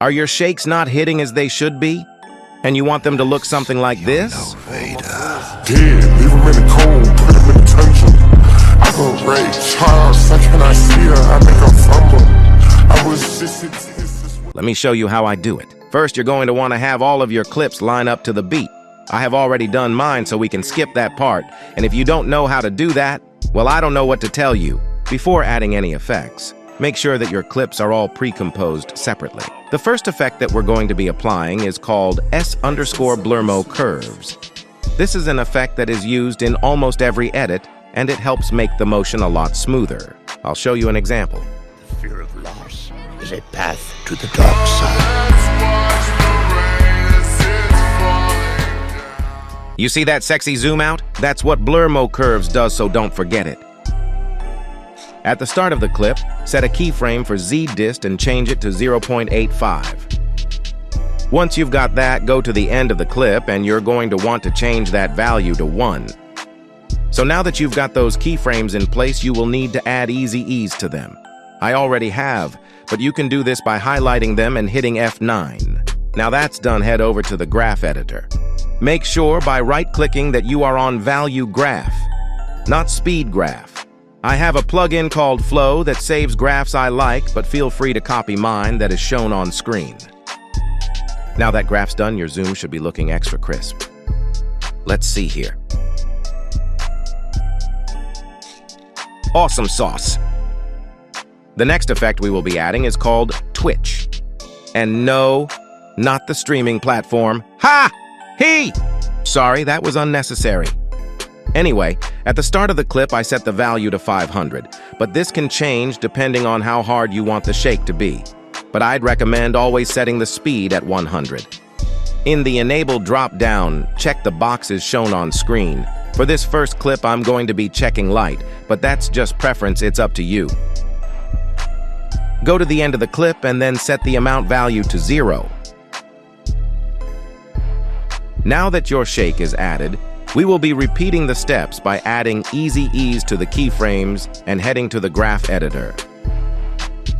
Are your shakes not hitting as they should be? And you want them to look something like this? Dead, leave him in the cold, put him in detention. I go Ray Charles, second I see her, I make her fumble. I was just... Let me show you how I do it. First, you're going to want to have all of your clips line up to the beat. I have already done mine, so we can skip that part. And if you don't know how to do that, well, I don't know what to tell you. Before adding any effects, make sure that your clips are all pre-composed separately. The first effect that we're going to be applying is called S_Blurmo Curves. This is an effect that is used in almost every edit, and it helps make the motion a lot smoother. I'll show you an example. The fear of loss is a path to the dark side. You see that sexy zoom out? That's what Blurmo Curves does, so don't forget it. At the start of the clip, set a keyframe for Z-Dist and change it to 0.85. Once you've got that, go to the end of the clip and you're going to want to change that value to 1. So now that you've got those keyframes in place, you will need to add easy ease to them. I already have, but you can do this by highlighting them and hitting F9. Now that's done, head over to the graph editor. Make sure by right-clicking that you are on Value Graph, not Speed Graph. I have a plugin called Flow that saves graphs I like, but feel free to copy mine that is shown on screen. Now that graph's done, your zoom should be looking extra crisp. Let's see here. Awesome sauce. The next effect we will be adding is called Twitch. And no, not the streaming platform. Ha! Sorry, that was unnecessary. Anyway, at the start of the clip, I set the value to 500, but this can change depending on how hard you want the shake to be. But I'd recommend always setting the speed at 100. In the Enable drop-down, check the boxes shown on screen. For this first clip, I'm going to be checking light, but that's just preference, it's up to you. Go to the end of the clip and then set the amount value to 0. Now that your shake is added, we will be repeating the steps by adding easy ease to the keyframes and heading to the graph editor.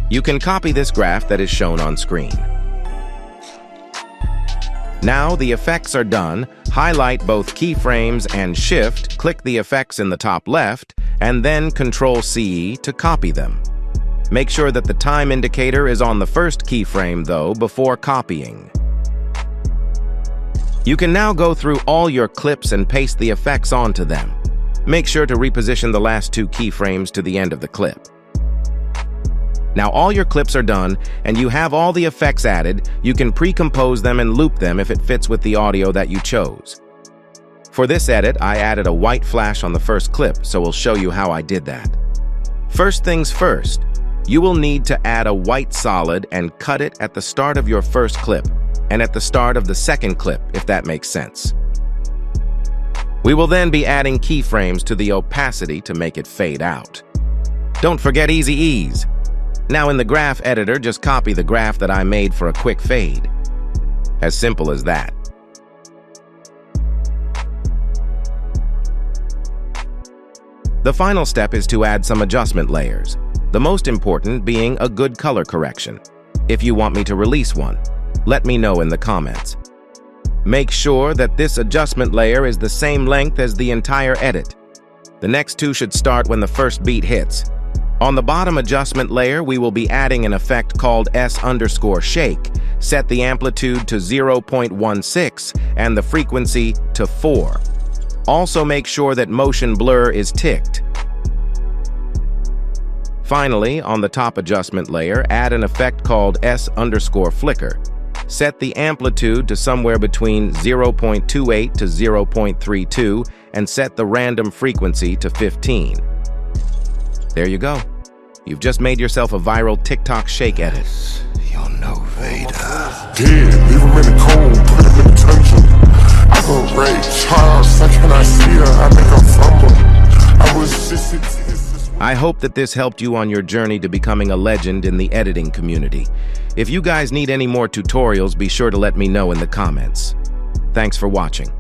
You can copy this graph that is shown on screen. Now the effects are done, highlight both keyframes and Shift, click the effects in the top left, and then Ctrl+C to copy them. Make sure that the time indicator is on the first keyframe though before copying. You can now go through all your clips and paste the effects onto them. Make sure to reposition the last 2 keyframes to the end of the clip. Now all your clips are done and you have all the effects added. You can pre-compose them and loop them if it fits with the audio that you chose. For this edit, I added a white flash on the first clip, so we'll show you how I did that. First things first, you will need to add a white solid and cut it at the start of your first clip and at the start of the second clip, if that makes sense. We will then be adding keyframes to the opacity to make it fade out. Don't forget easy ease. Now in the graph editor, just copy the graph that I made for a quick fade. As simple as that. The final step is to add some adjustment layers, the most important being a good color correction. If you want me to release one, let me know in the comments. Make sure that this adjustment layer is the same length as the entire edit. The next 2 should start when the first beat hits. On the bottom adjustment layer, we will be adding an effect called S_Shake. Set the amplitude to 0.16 and the frequency to 4. Also make sure that motion blur is ticked. Finally, on the top adjustment layer, add an effect called S_Flicker. Set the amplitude to somewhere between 0.28 to 0.32 and set the random frequency to 15. There you go. You've just made yourself a viral TikTok shake edit. You're no Vader. Dead, leave him in the cold, put him in detention. I go Ray Charles, second I see her, I make her fumble. I was just... I hope that this helped you on your journey to becoming a legend in the editing community. If you guys need any more tutorials, be sure to let me know in the comments. Thanks for watching.